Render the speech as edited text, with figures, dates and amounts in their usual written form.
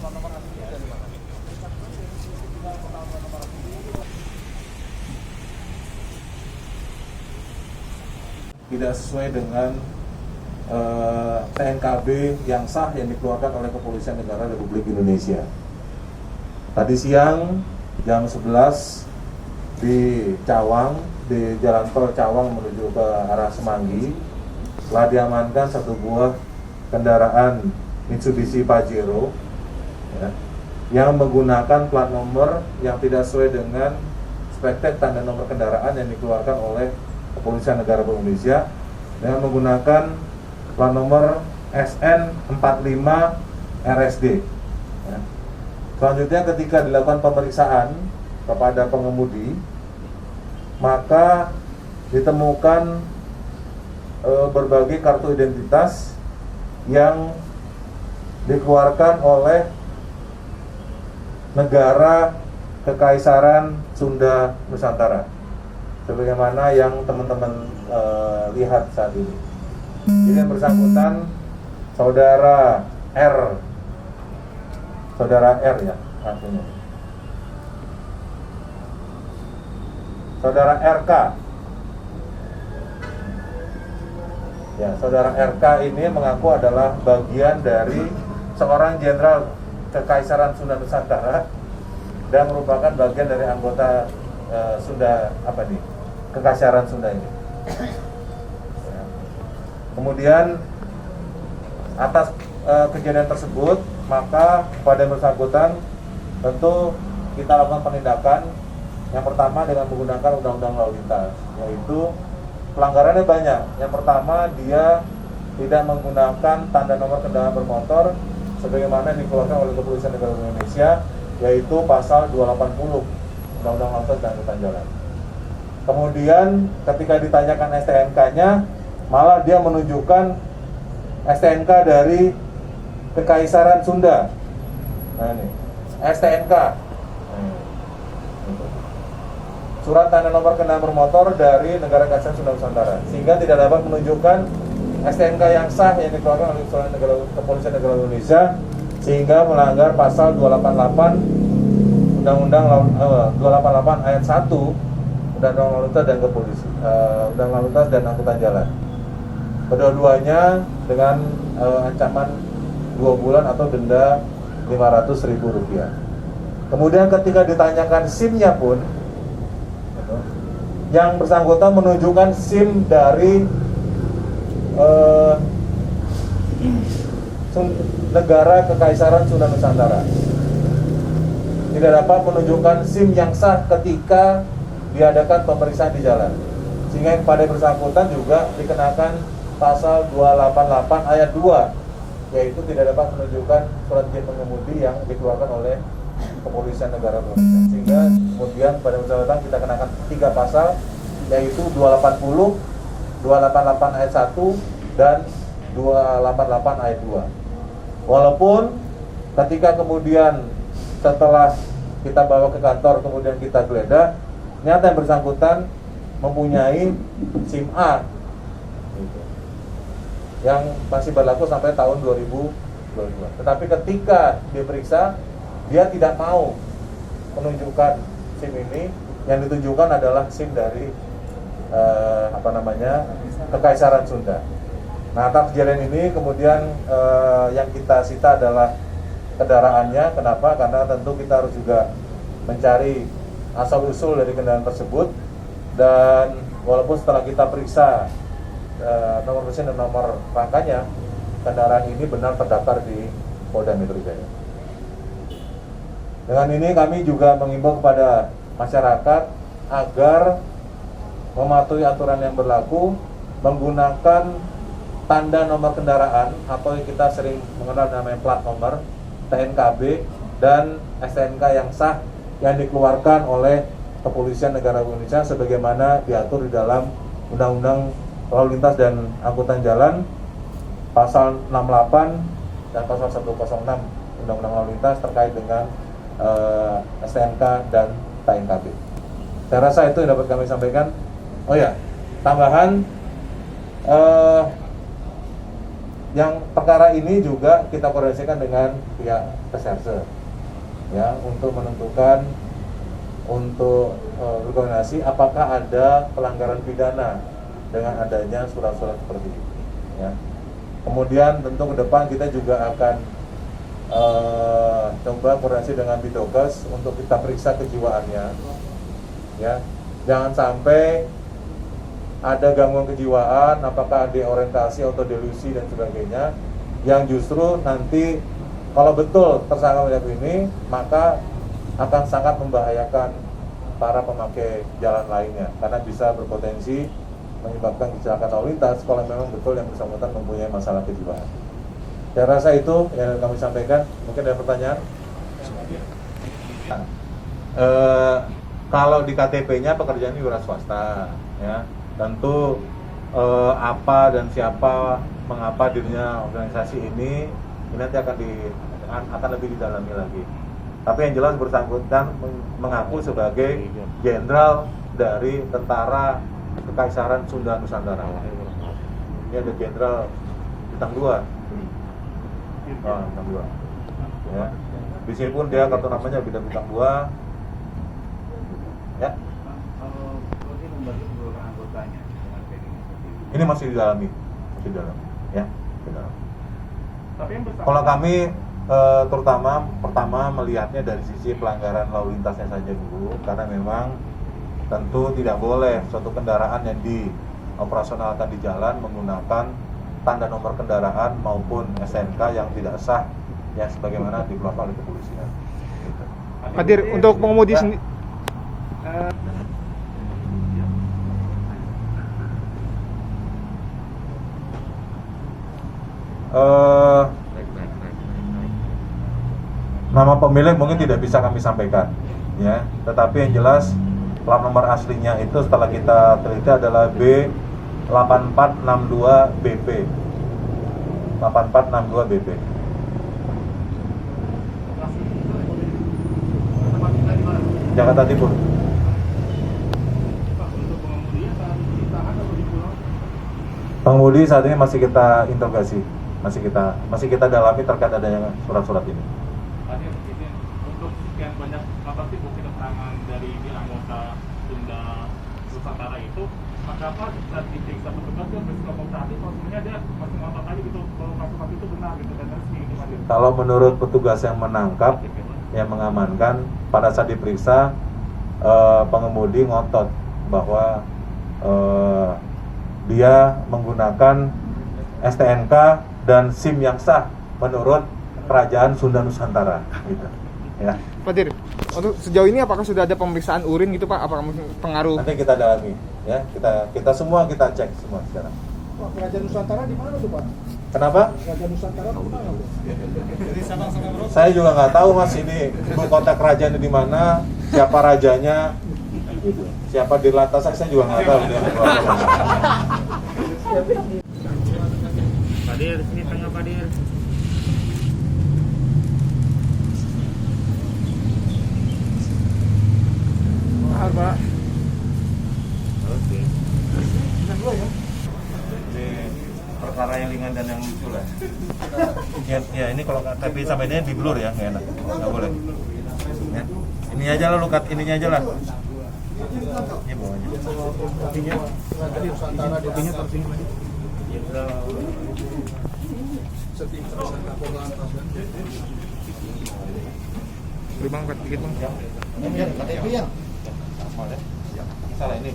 Tidak sesuai dengan TNKB yang sah yang dikeluarkan oleh Kepolisian Negara Republik Indonesia. Tadi siang jam 11 di Cawang, di jalan tol Cawang menuju ke arah Semanggi, telah diamankan satu buah kendaraan Mitsubishi Pajero ya, yang menggunakan plat nomor yang tidak sesuai dengan spektek tanda nomor kendaraan yang dikeluarkan oleh Kepolisian Negara Republik Indonesia dengan menggunakan plat nomor SN45 RSD. Ya. Selanjutnya ketika dilakukan pemeriksaan kepada pengemudi, maka ditemukan berbagai kartu identitas yang dikeluarkan oleh negara Kekaisaran Sunda Nusantara, sebagaimana yang teman-teman lihat saat ini. Jadi yang bersangkutan saudara R ya artinya. Saudara RK. Ya, saudara RK ini mengaku adalah bagian dari seorang jenderal Kekaisaran Sunda Nusantara dan merupakan bagian dari anggota Kekaisaran Sunda ini. Ya. Kemudian atas kejadian tersebut, maka pada bersangkutan tentu kita lakukan penindakan. Yang pertama dengan menggunakan Undang-Undang Lalu Lintas, yaitu pelanggarannya banyak. Yang pertama, dia tidak menggunakan tanda nomor kendaraan bermotor sebagaimana dikeluarkan oleh Kepolisian Negara Indonesia, yaitu pasal 280 Undang-Undang Lalu Lintas dan Angkutan Jalan. Kemudian ketika ditanyakan STNK-nya, malah dia menunjukkan STNK dari Kekaisaran Sunda. Nah ini, STNK. Surat tanda nomor kendaraan bermotor dari negara Kekaisaran Sunda Nusantara, sehingga tidak dapat menunjukkan STNK yang sah yang dikeluarkan oleh Kepolisian Negara Indonesia, sehingga melanggar pasal 288 Undang-Undang 288 ayat 1 Undang-Undang Lalu Lintas dan Undang-Undang Lalu Lintas dan Angkutan Jalan. Kedua-duanya dengan ancaman 2 bulan atau denda Rp500.000. Kemudian ketika ditanyakan SIM-nya pun, yang bersangkutan menunjukkan SIM dari negara Kekaisaran Sunda Nusantara. Tidak dapat menunjukkan SIM yang sah ketika diadakan pemeriksaan di jalan, sehingga pada bersangkutan juga dikenakan pasal 288 ayat 2, yaitu tidak dapat menunjukkan surat izin mengemudi yang dikeluarkan oleh Kepolisian Negara Indonesia. Sehingga kemudian pada bersangkutan kita kenakan 3 pasal, yaitu 280, 288 ayat 1 dan 288 ayat 2. Walaupun ketika kemudian setelah kita bawa ke kantor kemudian kita geledah, ternyata yang bersangkutan mempunyai SIM A yang masih berlaku sampai tahun 2022. Tetapi ketika diperiksa, dia tidak mau menunjukkan SIM ini. Yang ditunjukkan adalah SIM dari Kekaisaran Sunda. Nah, atas kejadian ini kemudian yang kita sita adalah kendaraannya. Kenapa? Karena tentu kita harus juga mencari asal usul dari kendaraan tersebut, dan walaupun setelah kita periksa nomor mesin dan nomor rangkanya, kendaraan ini benar terdaftar di Polda Metro Jaya. Dengan ini kami juga mengimbau kepada masyarakat agar mematuhi aturan yang berlaku, menggunakan tanda nomor kendaraan atau yang kita sering mengenal namanya plat nomor, TNKB dan STNK yang sah yang dikeluarkan oleh Kepolisian Negara Indonesia sebagaimana diatur di dalam Undang-Undang Lalu Lintas dan Angkutan Jalan pasal 68 dan pasal 106 Undang-Undang Lalu Lintas terkait dengan STNK dan TNKB. Saya rasa itu yang dapat kami sampaikan. Oh ya, tambahan yang perkara ini juga kita koordinasikan dengan pihak reserse ya untuk menentukan untuk berkoordinasi apakah ada pelanggaran pidana dengan adanya surat-surat seperti ini ya. Kemudian tentu ke depan kita juga akan coba koordinasi dengan Bidokes untuk kita periksa kejiwaannya ya. Jangan sampai ada gangguan kejiwaan, apakah deorientasi atau delusi dan sebagainya, yang justru nanti kalau betul tersangka melakukan ini, maka akan sangat membahayakan para pemakai jalan lainnya, karena bisa berpotensi menyebabkan kecelakaan lalu lintas kalau memang betul yang bersangkutan mempunyai masalah kejiwaan. Saya rasa itu yang kami sampaikan. Mungkin ada pertanyaan? Kalau di KTP-nya pekerjaan wira swasta, ya. Tentu apa dan siapa, mengapa dirinya organisasi ini nanti akan lebih didalami lagi. Tapi yang jelas bersangkutan mengaku sebagai jenderal dari tentara Kekaisaran Sunda Nusantara. Ini ada jenderal bintang 2. Bintang 2. Ya. Di sini pun dia kartu namanya bintang 2. Ya. Ini masih didalami, ya. Kalau kami terutama pertama melihatnya dari sisi pelanggaran lalu lintasnya saja dulu, karena memang tentu tidak boleh suatu kendaraan yang dioperasionalkan di jalan menggunakan tanda nomor kendaraan maupun SNK yang tidak sah, yang sebagaimana dikeluarkan oleh kepolisian. Gitu. Hadir untuk pengemudi sendiri. Nama pemilik mungkin tidak bisa kami sampaikan, ya. Tetapi yang jelas plat nomor aslinya itu setelah kita teliti adalah B8462BP. 8462BP. Jakarta Timur. Pengemudi saat ini masih kita interogasi, masih kita dalami terkait adanya surat-surat ini. Untuk sekian banyak apa sih bukti keterangan dari anggota Sunda Nusantara itu, apa saat diperiksa petugas itu bersikap kooperatif, maksudnya dia masih ngotot aja gitu kalau kasus itu benar gitu dan resmi gitu Pak. Kalau menurut petugas yang menangkap, yang mengamankan, pada saat diperiksa pengemudi ngotot bahwa dia menggunakan STNK dan SIM yang sah menurut Kerajaan Sunda Nusantara, gitu. Ya. Pak Dir, untuk sejauh ini apakah sudah ada pemeriksaan urin gitu Pak? Apakah pengaruh? Nanti kita dalami, ya. Kita semua kita cek semua sekarang. Pak, Kerajaan Nusantara di mana tuh Pak? Kenapa? Kerajaan Nusantara di mana? Saya juga nggak tahu Mas, ini ibu kota kerajaan di mana, siapa rajanya, gitu. Siapa di lantas saya juga nggak tahu. Padir, sini tengah Padir. Mahal Pak. Oke. Ini perkara yang ringan dan yang lucu lah. Ya ini kalau tapi sampai ini di blur ya, nggak enak, nggak boleh. Ya. Ini aja lah, lukat ininya aja lah. Ini bawahnya. Kopinya kopinya tersini lagi. Setting tersangka Korlantas. Beri Bang, dikit Bang. Ini KTP ya. Sama ya. Salah ini.